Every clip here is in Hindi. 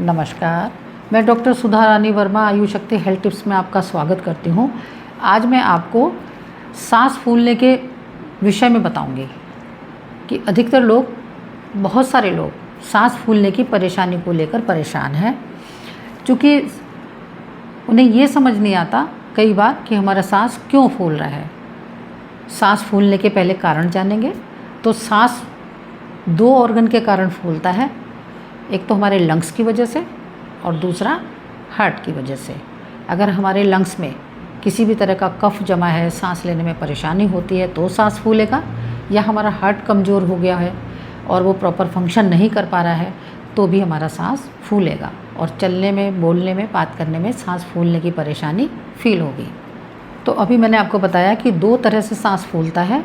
नमस्कार, मैं डॉक्टर सुधा रानी वर्मा आयु शक्ति हेल्थ टिप्स में आपका स्वागत करती हूँ। आज मैं आपको सांस फूलने के विषय में बताऊँगी कि अधिकतर लोग, बहुत सारे लोग सांस फूलने की परेशानी को लेकर परेशान हैं, क्योंकि उन्हें ये समझ नहीं आता कई बार कि हमारा सांस क्यों फूल रहा है। सांस फूलने के पहले कारण जानेंगे। तो सांस दो ऑर्गन के कारण फूलता है, एक तो हमारे लंग्स की वजह से और दूसरा हार्ट की वजह से। अगर हमारे लंग्स में किसी भी तरह का कफ जमा है, सांस लेने में परेशानी होती है तो सांस फूलेगा, या हमारा हार्ट कमज़ोर हो गया है और वो प्रॉपर फंक्शन नहीं कर पा रहा है तो भी हमारा सांस फूलेगा और चलने में, बोलने में, बात करने में सांस फूलने की परेशानी फील होगी। तो अभी मैंने आपको बताया कि दो तरह से सांस फूलता है,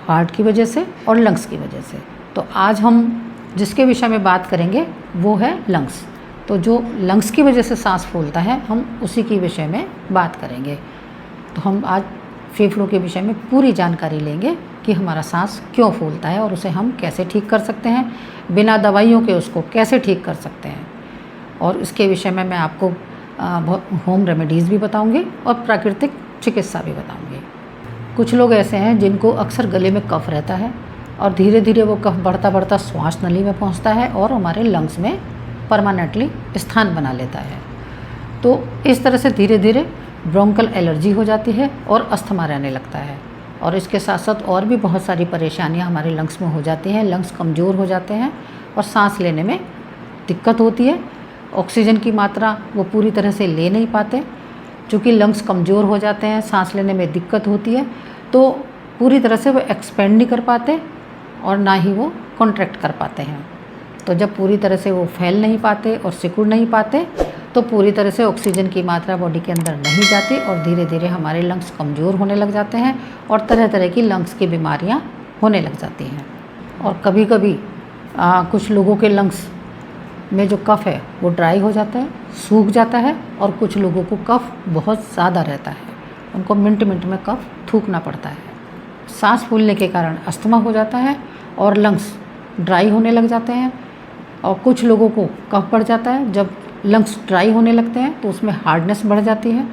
हार्ट की वजह से और लंग्स की वजह से। तो आज हम जिसके विषय में बात करेंगे वो है लंग्स। तो जो लंग्स की वजह से सांस फूलता है, हम उसी के विषय में बात करेंगे। तो हम आज फेफड़ों के विषय में पूरी जानकारी लेंगे कि हमारा सांस क्यों फूलता है और उसे हम कैसे ठीक कर सकते हैं, बिना दवाइयों के उसको कैसे ठीक कर सकते हैं। और इसके विषय में मैं आपको होम रेमेडीज़ भी बताऊंगी और प्राकृतिक चिकित्सा भी बताऊंगी। कुछ लोग ऐसे हैं जिनको अक्सर गले में कफ रहता है और धीरे धीरे वो कफ बढ़ता बढ़ता श्वास नली में पहुंचता है और हमारे लंग्स में परमानेंटली स्थान बना लेता है। तो इस तरह से धीरे धीरे ब्रोंकल एलर्जी हो जाती है और अस्थमा रहने लगता है। और इसके साथ साथ और भी बहुत सारी परेशानियां हमारे लंग्स में हो जाती हैं। लंग्स कमज़ोर हो जाते हैं और सांस लेने में दिक्कत होती है। ऑक्सीजन की मात्रा वो पूरी तरह से ले नहीं पाते, चूँकि लंग्स कमज़ोर हो जाते हैं, सांस लेने में दिक्कत होती है, तो पूरी तरह से वो एक्सपेंड नहीं कर पाते और ना ही वो कॉन्ट्रैक्ट कर पाते हैं। तो जब पूरी तरह से वो फैल नहीं पाते और सिकुड़ नहीं पाते तो पूरी तरह से ऑक्सीजन की मात्रा बॉडी के अंदर नहीं जाती और धीरे धीरे हमारे लंग्स कमज़ोर होने लग जाते हैं और तरह तरह की लंग्स की बीमारियां होने लग जाती हैं। और कभी कभी कुछ लोगों के लंग्स में जो कफ है वो ड्राई हो जाता है, सूख जाता है, और कुछ लोगों को कफ बहुत ज़्यादा रहता है, उनको मिनट मिनट में कफ थूकना पड़ता है। सांस फूलने के कारण अस्थमा हो जाता है और लंग्स ड्राई होने लग जाते हैं। और कुछ लोगों को कफ बढ़ जाता है, जब लंग्स ड्राई होने लगते हैं तो उसमें हार्डनेस बढ़ जाती है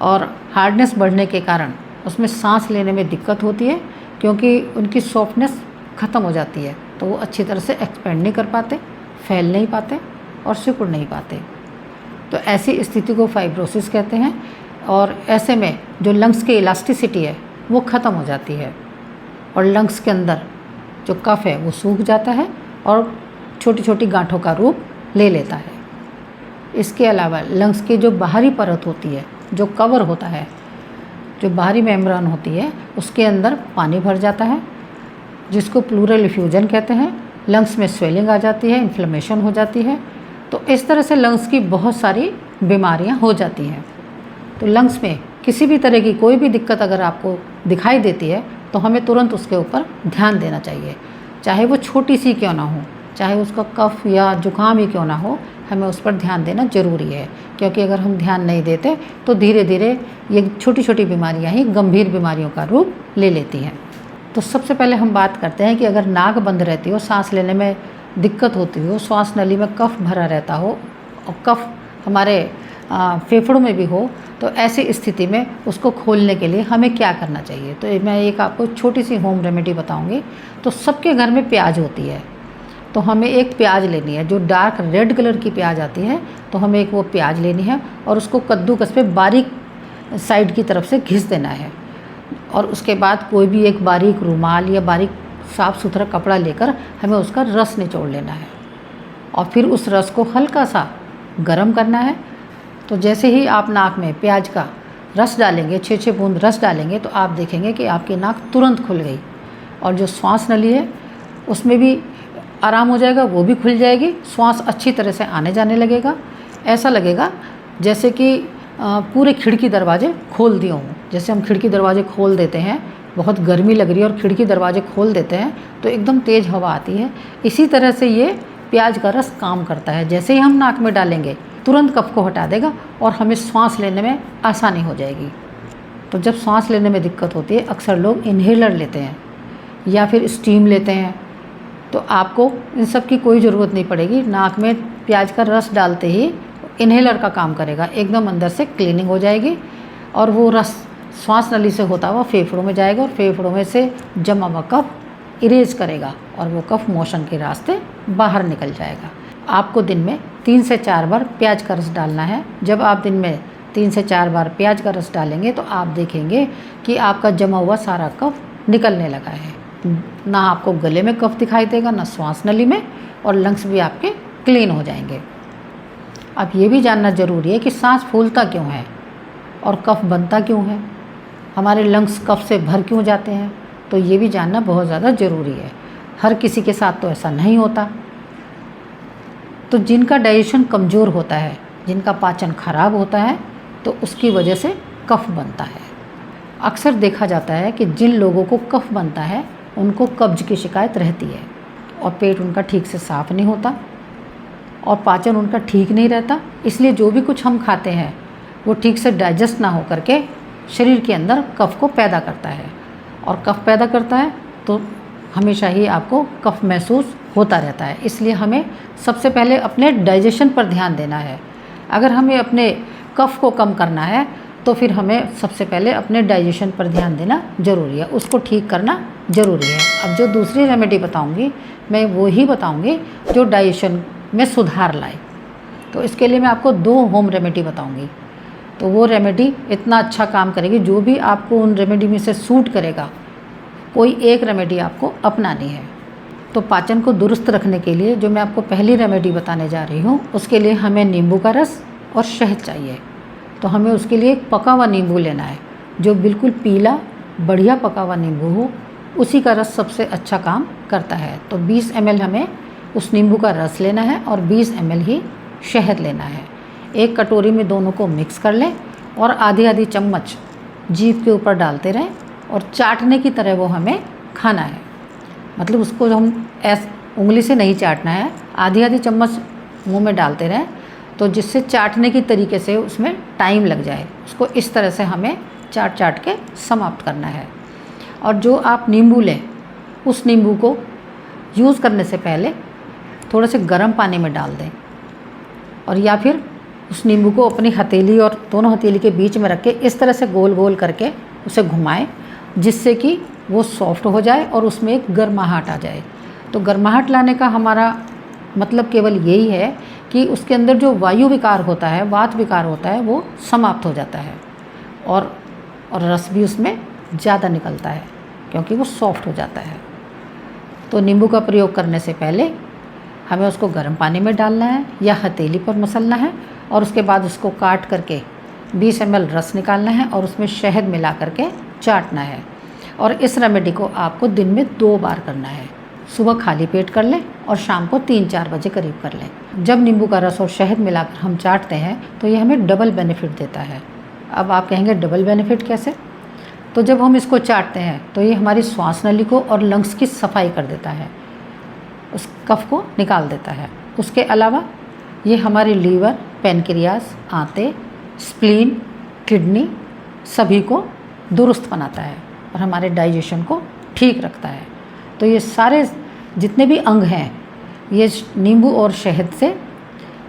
और हार्डनेस बढ़ने के कारण उसमें सांस लेने में दिक्कत होती है, क्योंकि उनकी सॉफ्टनेस ख़त्म हो जाती है, तो वो अच्छी तरह से एक्सपेंड नहीं कर पाते, फैल नहीं पाते और सिकुड़ नहीं पाते। तो ऐसी स्थिति को फाइब्रोसिस कहते हैं। और ऐसे में जो लंग्स की इलास्टिसिटी है वो ख़त्म हो जाती है और लंग्स के अंदर जो कफ है वो सूख जाता है और छोटी छोटी गांठों का रूप ले लेता है। इसके अलावा लंग्स की जो बाहरी परत होती है, जो कवर होता है, जो बाहरी मेम्ब्रेन होती है, उसके अंदर पानी भर जाता है, जिसको प्लूरल इफ्यूजन कहते हैं। लंग्स में स्वेलिंग आ जाती है, इन्फ्लेमेशन हो जाती है। तो इस तरह से लंग्स की बहुत सारी बीमारियां हो जाती हैं। तो लंग्स में किसी भी तरह की कोई भी दिक्कत अगर आपको दिखाई देती है तो हमें तुरंत उसके ऊपर ध्यान देना चाहिए, चाहे वो छोटी सी क्यों ना हो, चाहे उसका कफ या जुकाम ही क्यों ना हो, हमें उस पर ध्यान देना ज़रूरी है। क्योंकि अगर हम ध्यान नहीं देते तो धीरे धीरे ये छोटी छोटी बीमारियां ही गंभीर बीमारियों का रूप ले लेती हैं। तो सबसे पहले हम बात करते हैं कि अगर नाक बंद रहती हो, सांस लेने में दिक्कत होती हो, श्वास नली में कफ भरा रहता हो और कफ हमारे फेफड़ों में भी हो, तो ऐसी स्थिति में उसको खोलने के लिए हमें क्या करना चाहिए। तो मैं एक आपको छोटी सी होम रेमेडी बताऊंगी। तो सबके घर में प्याज होती है, तो हमें एक प्याज लेनी है, जो डार्क रेड कलर की प्याज आती है। तो हमें एक वो प्याज लेनी है और उसको कद्दूकस पे बारीक साइड की तरफ से घिस देना है। और उसके बाद कोई भी एक बारीक रुमाल या बारीक साफ़ सुथरा कपड़ा लेकर हमें उसका रस निचोड़ लेना है और फिर उस रस को हल्का सा गर्म करना है। तो जैसे ही आप नाक में प्याज का रस डालेंगे, 6-6 बूंद रस डालेंगे, तो आप देखेंगे कि आपकी नाक तुरंत खुल गई और जो श्वास नली है उसमें भी आराम हो जाएगा, वो भी खुल जाएगी, श्वास अच्छी तरह से आने जाने लगेगा। ऐसा लगेगा जैसे कि पूरे खिड़की दरवाजे खोल दिए हों। जैसे हम खिड़की दरवाजे खोल देते हैं, बहुत गर्मी लग रही है और खिड़की दरवाजे खोल देते हैं तो एकदम तेज़ हवा आती है, इसी तरह से ये प्याज का रस काम करता है। जैसे ही हम नाक में डालेंगे तुरंत कफ को हटा देगा और हमें सांस लेने में आसानी हो जाएगी। तो जब सांस लेने में दिक्कत होती है, अक्सर लोग इन्हेलर लेते हैं या फिर स्टीम लेते हैं तो आपको इन सब की कोई ज़रूरत नहीं पड़ेगी। नाक में प्याज का रस डालते ही इन्हेलर का काम करेगा, एकदम अंदर से क्लीनिंग हो जाएगी और वो रस श्वास नली से होता हुआ फेफड़ों में जाएगा और फेफड़ों में से जमा हुआ कफ इरेज करेगा और वो कफ मोशन के रास्ते बाहर निकल जाएगा। आपको दिन में 3 से 4 बार प्याज का रस डालना है। जब आप दिन में 3 से 4 बार प्याज का रस डालेंगे तो आप देखेंगे कि आपका जमा हुआ सारा कफ निकलने लगा है। ना आपको गले में कफ दिखाई देगा, ना श्वास नली में, और लंग्स भी आपके क्लीन हो जाएंगे। अब ये भी जानना ज़रूरी है कि सांस फूलता क्यों है और कफ बनता क्यों है, हमारे लंग्स कफ से भर क्यों जाते हैं, तो ये भी जानना बहुत ज़्यादा ज़रूरी है। हर किसी के साथ तो ऐसा नहीं होता। तो जिनका डाइजेशन कमज़ोर होता है, जिनका पाचन खराब होता है, तो उसकी वजह से कफ बनता है। अक्सर देखा जाता है कि जिन लोगों को कफ बनता है उनको कब्ज की शिकायत रहती है और पेट उनका ठीक से साफ़ नहीं होता और पाचन उनका ठीक नहीं रहता। इसलिए जो भी कुछ हम खाते हैं वो ठीक से डाइजेस्ट ना हो करके शरीर के अंदर कफ को पैदा करता है, और कफ पैदा करता है तो हमेशा ही आपको कफ महसूस होता रहता है। इसलिए हमें सबसे पहले अपने डाइजेशन पर ध्यान देना है। अगर हमें अपने कफ को कम करना है तो फिर हमें सबसे पहले अपने डाइजेशन पर ध्यान देना ज़रूरी है, उसको ठीक करना ज़रूरी है। अब जो दूसरी रेमेडी बताऊंगी मैं वो ही बताऊंगी जो डाइजेशन में सुधार लाए। तो इसके लिए मैं आपको 2 होम रेमेडी बताऊंगी। तो वो रेमेडी इतना अच्छा काम करेगी, जो भी आपको उन रेमेडी में से सूट करेगा कोई एक रेमेडी आपको अपनानी है। तो पाचन को दुरुस्त रखने के लिए जो मैं आपको पहली रेमेडी बताने जा रही हूँ, उसके लिए हमें नींबू का रस और शहद चाहिए। तो हमें उसके लिए एक पका हुआ नींबू लेना है, जो बिल्कुल पीला बढ़िया पका हुआ नींबू हो, उसी का रस सबसे अच्छा काम करता है। तो 20 ml हमें उस नींबू का रस लेना है और 20 ml ही शहद लेना है। एक कटोरी में दोनों को मिक्स कर लें और आधी आधी चम्मच जीभ के ऊपर डालते रहें और चाटने की तरह वो हमें खाना है। मतलब उसको हम उंगली से नहीं चाटना है, आधी आधी चम्मच मुंह में डालते रहें, तो जिससे चाटने की तरीके से उसमें टाइम लग जाए। उसको इस तरह से हमें चाट चाट के समाप्त करना है। और जो आप नींबू लें, उस नींबू को यूज़ करने से पहले थोड़े से गर्म पानी में डाल दें, और या फिर उस नींबू को अपनी हथेली और दोनों हथेली के बीच में रख के इस तरह से गोल गोल करके उसे घुमाएं, जिससे कि वो सॉफ्ट हो जाए और उसमें एक गर्माहट आ जाए। तो गर्माहट लाने का हमारा मतलब केवल यही है कि उसके अंदर जो वायु विकार होता है, वात विकार होता है, वो समाप्त हो जाता है और रस भी उसमें ज़्यादा निकलता है क्योंकि वो सॉफ्ट हो जाता है। तो नींबू का प्रयोग करने से पहले हमें उसको गर्म पानी में डालना है या हथेली पर मसलना है और उसके बाद उसको काट करके 20 ml रस निकालना है और उसमें शहद मिला करके चाटना है। और इस रेमेडी को आपको दिन में 2 बार करना है। सुबह खाली पेट कर लें और शाम को 3-4 बजे करीब कर लें। जब नींबू का रस और शहद मिलाकर हम चाटते हैं तो ये हमें डबल बेनिफिट देता है। अब आप कहेंगे डबल बेनिफिट कैसे? तो जब हम इसको चाटते हैं तो ये हमारी श्वास नली को और लंग्स की सफाई कर देता है, उस कफ को निकाल देता है। उसके अलावा ये हमारे लीवर, पैनक्रियास, आंतें, स्प्लीन, किडनी सभी को दुरुस्त बनाता है और हमारे डाइजेशन को ठीक रखता है। तो ये सारे जितने भी अंग हैं, ये नींबू और शहद से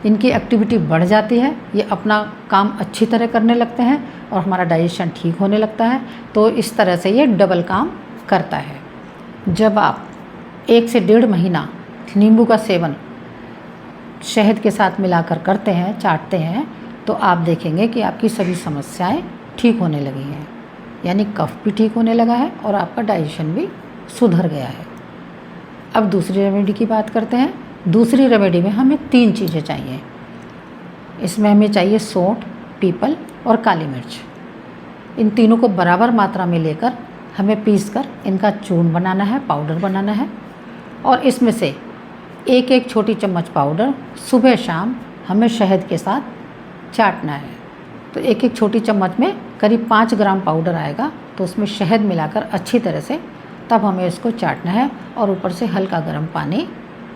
इनकी एक्टिविटी बढ़ जाती है, ये अपना काम अच्छी तरह करने लगते हैं और हमारा डाइजेशन ठीक होने लगता है। तो इस तरह से ये डबल काम करता है। जब आप 1 से 1.5 महीना नींबू का सेवन शहद के साथ मिलाकर करते हैं, चाटते हैं, तो आप देखेंगे कि आपकी सभी समस्याएं ठीक होने लगी हैं, यानी कफ भी ठीक होने लगा है और आपका डाइजेशन भी सुधर गया है। अब दूसरी रेमेडी की बात करते हैं। दूसरी रेमेडी में हमें 3 चीज़ें चाहिए। इसमें हमें चाहिए सौंठ, पीपल और काली मिर्च। इन तीनों को बराबर मात्रा में लेकर हमें पीसकर इनका चूर्ण बनाना है, पाउडर बनाना है, और इसमें से 1-1 छोटी चम्मच पाउडर सुबह शाम हमें शहद के साथ चाटना है। तो 1-1 छोटी चम्मच में करीब 5 ग्राम पाउडर आएगा, तो उसमें शहद मिलाकर अच्छी तरह से तब हमें इसको चाटना है और ऊपर से हल्का गर्म पानी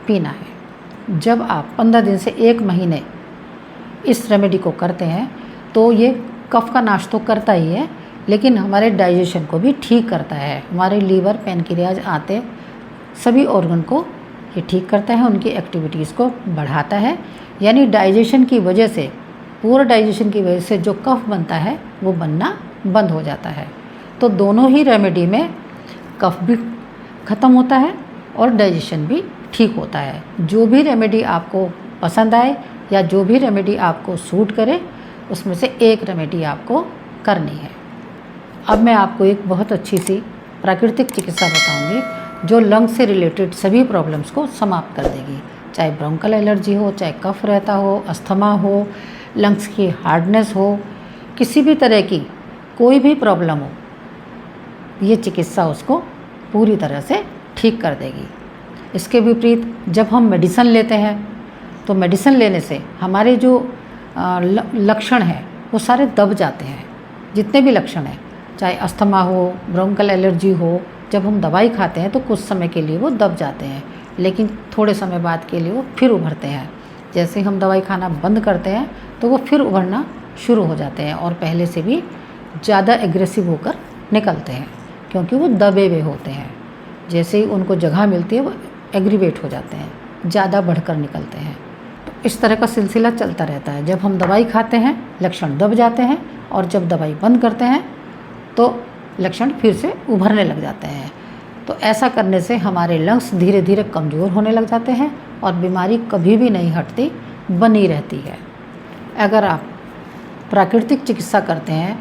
पीना है। जब आप 15 दिन से 1 महीने इस रेमेडी को करते हैं तो ये कफ का नाश तो करता ही है, लेकिन हमारे डाइजेशन को भी ठीक करता है। हमारे लीवर, पैनक्रियाज, आंतें सभी ऑर्गन को ये ठीक करता है, उनकी एक्टिविटीज़ को बढ़ाता है, यानी डाइजेशन की वजह से, पूरा डाइजेशन की वजह से जो कफ बनता है वो बनना बंद हो जाता है। तो दोनों ही रेमेडी में कफ भी ख़त्म होता है और डाइजेशन भी ठीक होता है। जो भी रेमेडी आपको पसंद आए या जो भी रेमेडी आपको सूट करे, उसमें से एक रेमेडी आपको करनी है। अब मैं आपको एक बहुत अच्छी सी प्राकृतिक चिकित्सा बताऊंगी जो लंग्स से रिलेटेड सभी प्रॉब्लम्स को समाप्त कर देगी। चाहे ब्रोंकल एलर्जी हो, चाहे कफ रहता हो, अस्थमा हो, लंग्स की हार्डनेस हो, किसी भी तरह की कोई भी प्रॉब्लम हो, ये चिकित्सा उसको पूरी तरह से ठीक कर देगी। इसके विपरीत जब हम मेडिसिन लेते हैं तो मेडिसिन लेने से हमारे जो लक्षण हैं वो सारे दब जाते हैं। जितने भी लक्षण हैं, चाहे अस्थमा हो, ब्रोंकल एलर्जी हो, जब हम दवाई खाते हैं तो कुछ समय के लिए वो दब जाते हैं, लेकिन थोड़े समय बाद के लिए वो फिर उभरते हैं। जैसे हम दवाई खाना बंद करते हैं तो वो फिर उभरना शुरू हो जाते हैं और पहले से भी ज़्यादा एग्रेसिव होकर निकलते हैं, क्योंकि वो दबे हुए होते हैं। जैसे ही उनको जगह मिलती है वो एग्रीवेट हो जाते हैं, ज़्यादा बढ़कर निकलते हैं। तो इस तरह का सिलसिला चलता रहता है। जब हम दवाई खाते हैं लक्षण दब जाते हैं, और जब दवाई बंद करते हैं तो लक्षण फिर से उभरने लग जाते हैं। तो ऐसा करने से हमारे लंग्स धीरे धीरे कमज़ोर होने लग जाते हैं और बीमारी कभी भी नहीं हटती, बनी रहती है। अगर आप प्राकृतिक चिकित्सा करते हैं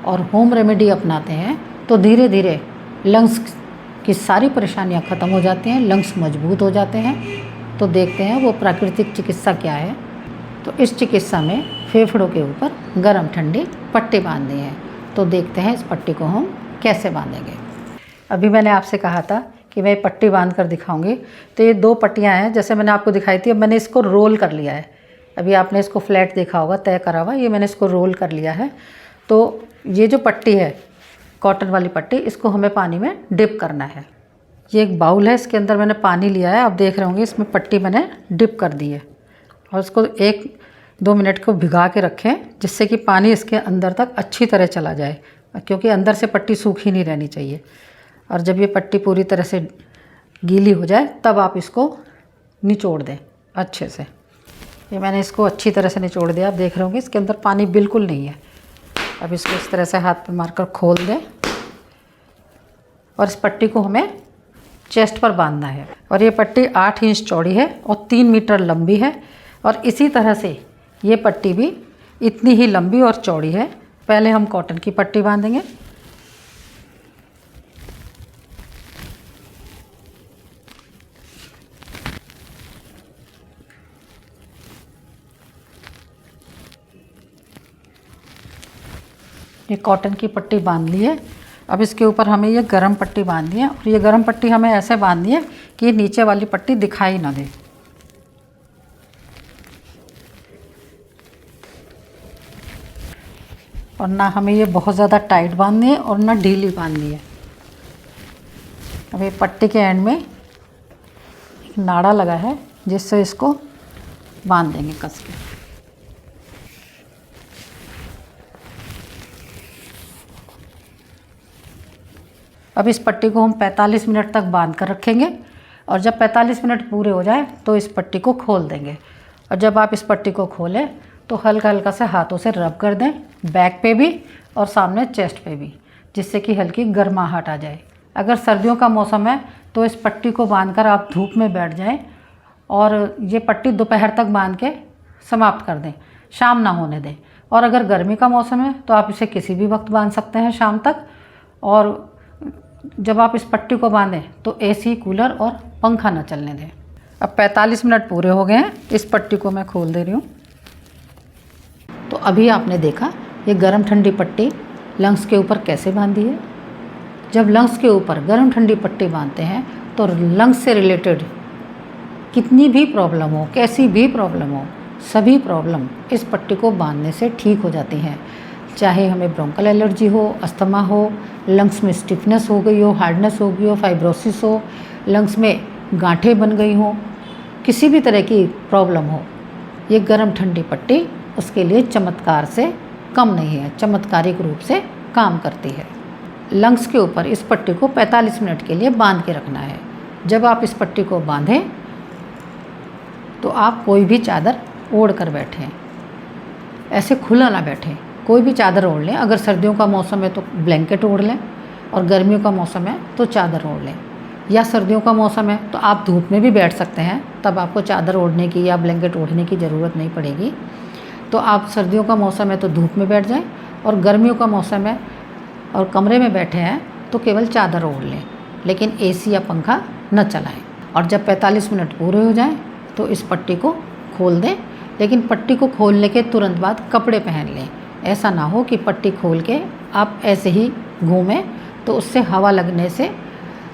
और होम रेमेडी अपनाते हैं तो धीरे धीरे लंग्स की सारी परेशानियां ख़त्म हो जाती हैं, लंग्स मजबूत हो जाते हैं। तो देखते हैं वो प्राकृतिक चिकित्सा क्या है। तो इस चिकित्सा में फेफड़ों के ऊपर गर्म ठंडी पट्टी बांधनी है। तो देखते हैं इस पट्टी को हम कैसे बांधेंगे। अभी मैंने आपसे कहा था कि मैं पट्टी बांध कर दिखाऊंगी। तो ये 2 पट्टियाँ हैं, जैसे मैंने आपको दिखाई थी। अब मैंने इसको रोल कर लिया है। अभी आपने इसको फ्लैट देखा होगा, तय करा हुआ, ये मैंने इसको रोल कर लिया है। तो ये जो पट्टी है, कॉटन वाली पट्टी, इसको हमें पानी में डिप करना है। ये एक बाउल है, इसके अंदर मैंने पानी लिया है। आप देख रहे होंगे इसमें पट्टी मैंने डिप कर दी है, और इसको 1-2 मिनट को भिगा के रखें, जिससे कि पानी इसके अंदर तक अच्छी तरह चला जाए, क्योंकि अंदर से पट्टी सूखी नहीं रहनी चाहिए। और जब ये पट्टी पूरी तरह से गीली हो जाए तब आप इसको निचोड़ दें अच्छे से। ये मैंने इसको अच्छी तरह से निचोड़ दिया। आप देख रहे होंगे इसके अंदर पानी बिल्कुल नहीं है। अब इसको इस तरह से हाथ पे मारकर खोल दें, और इस पट्टी को हमें चेस्ट पर बांधना है। और ये पट्टी 8 इंच चौड़ी है और 3 मीटर लंबी है, और इसी तरह से ये पट्टी भी इतनी ही लंबी और चौड़ी है। पहले हम कॉटन की पट्टी बांधेंगे। ये कॉटन की पट्टी बांध ली है। अब इसके ऊपर हमें ये गरम पट्टी बांधनी है, और ये गरम पट्टी हमें ऐसे बांधनी है कि ये नीचे वाली पट्टी दिखाई ना दे। और ना हमें ये बहुत ज़्यादा टाइट बांधनी है और ना ढीली बांधनी है। अब ये पट्टी के एंड में एक नाड़ा लगा है, जिससे इसको बांध देंगे कस के। अब इस पट्टी को हम 45 मिनट तक बांध कर रखेंगे, और जब 45 मिनट पूरे हो जाए तो इस पट्टी को खोल देंगे। और जब आप इस पट्टी को खोलें तो हल्का हल्का से हाथों से रब कर दें, बैक पे भी और सामने चेस्ट पे भी, जिससे कि हल्की गर्माहट आ जाए। अगर सर्दियों का मौसम है तो इस पट्टी को बांधकर आप धूप में बैठ जाएं, और ये पट्टी दोपहर तक बांध के समाप्त कर दें, शाम ना होने दें। और अगर गर्मी का मौसम है तो आप इसे किसी भी वक्त बांध सकते हैं शाम तक। और जब आप इस पट्टी को बांधें तो एसी, कूलर और पंखा ना चलने दें। अब 45 मिनट पूरे हो गए हैं। इस पट्टी को मैं खोल दे रही हूँ। तो अभी आपने देखा ये गर्म ठंडी पट्टी लंग्स के ऊपर कैसे बांधी है। जब लंग्स के ऊपर गर्म ठंडी पट्टी बांधते हैं तो लंग्स से रिलेटेड कितनी भी प्रॉब्लम हो, कैसी भी प्रॉब्लम हो, सभी प्रॉब्लम इस पट्टी को बांधने से ठीक हो जाती हैं। चाहे हमें ब्रोंकल एलर्जी हो, अस्थमा हो, लंग्स में स्टिफनेस हो गई हो, हार्डनेस हो गई हो, फाइब्रोसिस हो, लंग्स में गांठें बन गई हो, किसी भी तरह की प्रॉब्लम हो, ये गर्म ठंडी पट्टी उसके लिए चमत्कार से कम नहीं है, चमत्कारिक रूप से काम करती है। लंग्स के ऊपर इस पट्टी को 45 मिनट के लिए बांध के रखना है। जब आप इस पट्टी को बांधें तो आप कोई भी चादर ओढ़ कर बैठें, ऐसे खुला ना बैठें, कोई भी चादर ओढ़ लें। अगर सर्दियों का मौसम है तो ब्लैंकेट ओढ़ लें, और गर्मियों का मौसम है तो चादर ओढ़ लें। या सर्दियों का मौसम है तो आप धूप में भी बैठ सकते हैं, तब आपको चादर ओढ़ने की या ब्लैंकेट ओढ़ने की ज़रूरत नहीं पड़ेगी। तो आप सर्दियों का मौसम है तो धूप में बैठ जाएं, और गर्मियों का मौसम है और कमरे में बैठे हैं तो केवल चादर ओढ़ लें, लेकिन एसी या पंखा न चलाएं। और जब 45 मिनट पूरे हो जाएं तो इस पट्टी को खोल दें, लेकिन पट्टी को खोलने के तुरंत बाद कपड़े पहन लें। ऐसा ना हो कि पट्टी खोल के आप ऐसे ही घूमें, तो उससे हवा लगने से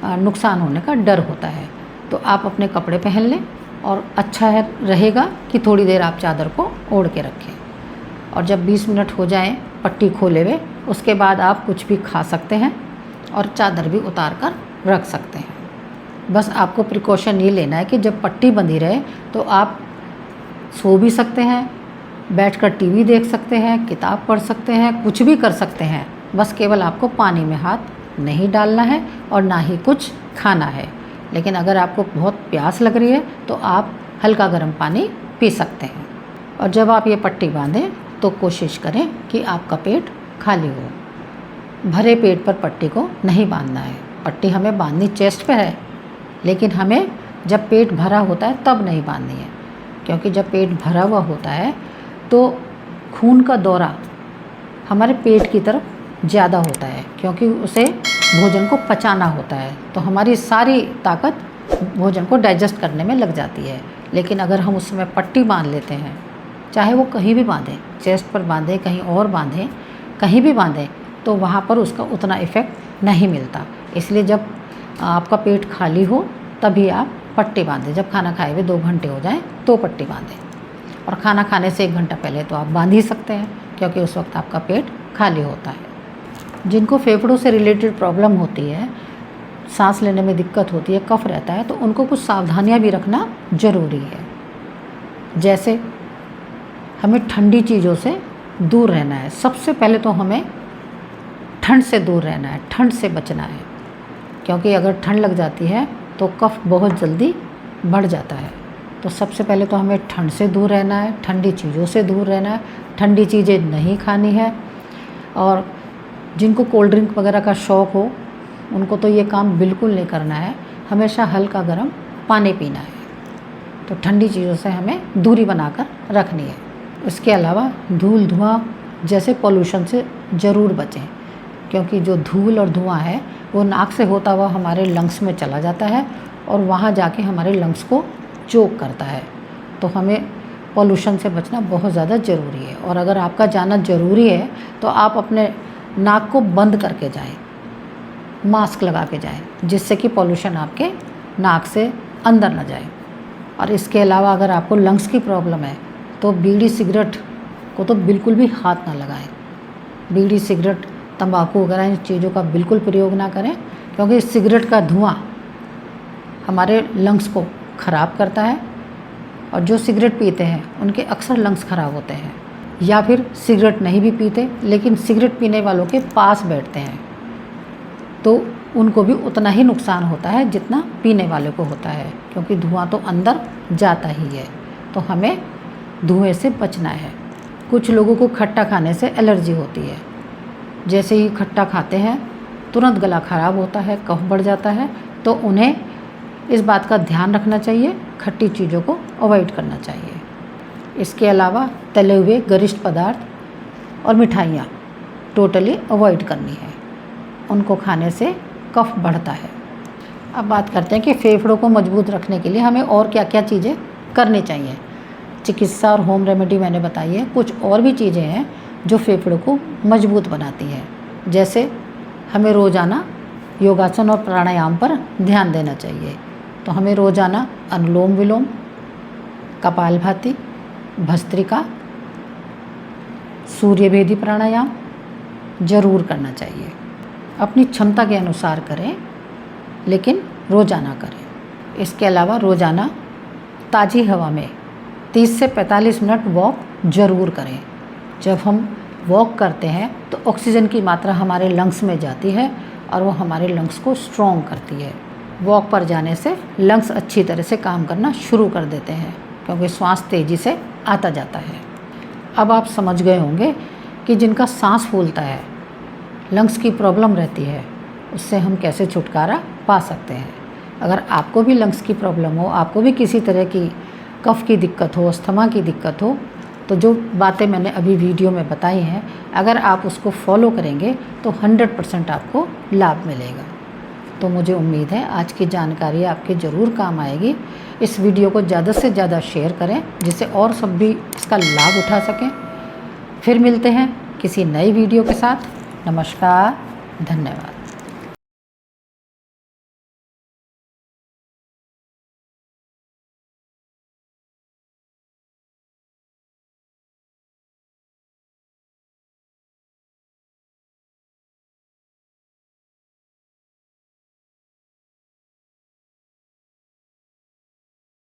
नुकसान होने का डर होता है। तो आप अपने कपड़े पहन लें, और अच्छा रहेगा कि थोड़ी देर आप चादर को ओढ़ के रखें। और जब 20 मिनट हो जाएं पट्टी खोले हुए, उसके बाद आप कुछ भी खा सकते हैं और चादर भी उतार कर रख सकते हैं। बस आपको प्रिकॉशन ये लेना है कि जब पट्टी बंधी रहे तो आप सो भी सकते हैं, बैठकर टीवी देख सकते हैं, किताब पढ़ सकते हैं, कुछ भी कर सकते हैं। बस केवल आपको पानी में हाथ नहीं डालना है और ना ही कुछ खाना है। लेकिन अगर आपको बहुत प्यास लग रही है तो आप हल्का गर्म पानी पी सकते हैं। और जब आप ये पट्टी बांधें तो कोशिश करें कि आपका पेट खाली हो। भरे पेट पर पट्टी को नहीं बांधना है। पट्टी हमें बांधनी चेस्ट पर है, लेकिन हमें जब पेट भरा होता है तब नहीं बांधनी है, क्योंकि जब पेट भरा हुआ होता है तो खून का दौरा हमारे पेट की तरफ ज़्यादा होता है, क्योंकि उसे भोजन को पचाना होता है, तो हमारी सारी ताकत भोजन को डाइजेस्ट करने में लग जाती है। लेकिन अगर हम उस समय पट्टी बांध लेते हैं, चाहे वो कहीं भी बांधें, चेस्ट पर बांधें, कहीं और बांधें, कहीं भी बांधें, तो वहाँ पर उसका उतना इफ़ेक्ट नहीं मिलता। इसलिए जब आपका पेट खाली हो तभी आप पट्टी बांधें। जब खाना खाए हुए 2 घंटे हो जाएं तो पट्टी बांधें, और खाना खाने से 1 घंटा पहले तो आप बांध ही सकते हैं, क्योंकि उस वक्त आपका पेट खाली होता है। जिनको फेफड़ों से रिलेटेड प्रॉब्लम होती है, सांस लेने में दिक्कत होती है, कफ रहता है, तो उनको कुछ सावधानियां भी रखना ज़रूरी है। जैसे हमें ठंडी चीज़ों से दूर रहना है। सबसे पहले तो हमें ठंड से दूर रहना है, ठंड से बचना है, क्योंकि अगर ठंड लग जाती है तो कफ बहुत जल्दी बढ़ जाता है। तो सबसे पहले तो हमें ठंड से दूर रहना है, ठंडी चीज़ों से दूर रहना है, ठंडी चीज़ें नहीं खानी है। और जिनको कोल्ड ड्रिंक वगैरह का शौक़ हो उनको तो ये काम बिल्कुल नहीं करना है। हमेशा हल्का गर्म पानी पीना है। तो ठंडी चीज़ों से हमें दूरी बनाकर रखनी है। इसके अलावा धूल धुआं जैसे पोल्यूशन से ज़रूर बचें, क्योंकि जो धूल और धुआं है वो नाक से होता हुआ हमारे लंग्स में चला जाता है, और वहाँ जाके हमारे लंग्स को चोक करता है। तो हमें पोल्यूशन से बचना बहुत ज़्यादा ज़रूरी है। और अगर आपका जाना ज़रूरी है तो आप अपने नाक को बंद करके जाएं, मास्क लगा के जाएं, जिससे कि पोल्यूशन आपके नाक से अंदर न जाए। और इसके अलावा अगर आपको लंग्स की प्रॉब्लम है तो बीड़ी सिगरेट को तो बिल्कुल भी हाथ ना लगाएं। बीड़ी सिगरेट तंबाकू वगैरह इन चीज़ों का बिल्कुल प्रयोग ना करें, क्योंकि सिगरेट का धुआं हमारे लंग्स को ख़राब करता है, और जो सिगरेट पीते हैं उनके अक्सर लंग्स ख़राब होते हैं। या फिर सिगरेट नहीं भी पीते लेकिन सिगरेट पीने वालों के पास बैठते हैं, तो उनको भी उतना ही नुकसान होता है जितना पीने वाले को होता है, क्योंकि धुआं तो अंदर जाता ही है। तो हमें धुएं से बचना है। कुछ लोगों को खट्टा खाने से एलर्जी होती है। जैसे ही खट्टा खाते हैं तुरंत गला ख़राब होता है, कफ बढ़ जाता है। तो उन्हें इस बात का ध्यान रखना चाहिए, खट्टी चीज़ों को अवॉइड करना चाहिए। इसके अलावा तले हुए गरिष्ठ पदार्थ और मिठाइयाँ टोटली अवॉइड करनी है, उनको खाने से कफ बढ़ता है। अब बात करते हैं कि फेफड़ों को मजबूत रखने के लिए हमें और क्या क्या चीज़ें करनी चाहिए। चिकित्सा और होम रेमेडी मैंने बताई है, कुछ और भी चीज़ें हैं जो फेफड़ों को मजबूत बनाती हैं। जैसे हमें रोज़ाना योगासन और प्राणायाम पर ध्यान देना चाहिए। तो हमें रोज़ाना अनुलोम विलोम, कपालभाति, भस्त्रिका, सूर्यभेदी प्राणायाम ज़रूर करना चाहिए। अपनी क्षमता के अनुसार करें, लेकिन रोज़ाना करें। इसके अलावा रोज़ाना ताज़ी हवा में 30 से 45 मिनट वॉक ज़रूर करें। जब हम वॉक करते हैं तो ऑक्सीजन की मात्रा हमारे लंग्स में जाती है और वो हमारे लंग्स को स्ट्रॉन्ग करती है। वॉक पर जाने से लंग्स अच्छी तरह से काम करना शुरू कर देते हैं। क्योंकि श्वास तेज़ी से आता जाता है। अब आप समझ गए होंगे कि जिनका सांस फूलता है, लंग्स की प्रॉब्लम रहती है, उससे हम कैसे छुटकारा पा सकते हैं। अगर आपको भी लंग्स की प्रॉब्लम हो, आपको भी किसी तरह की कफ की दिक्कत हो, अस्थमा की दिक्कत हो, तो जो बातें मैंने अभी वीडियो में बताई हैं, अगर आप उसको फॉलो करेंगे तो 100% आपको लाभ मिलेगा। तो मुझे उम्मीद है आज की जानकारी आपके ज़रूर काम आएगी। इस वीडियो को ज़्यादा से ज़्यादा शेयर करें जिससे और सब भी इसका लाभ उठा सकें। फिर मिलते हैं किसी नई वीडियो के साथ। नमस्कार, धन्यवाद।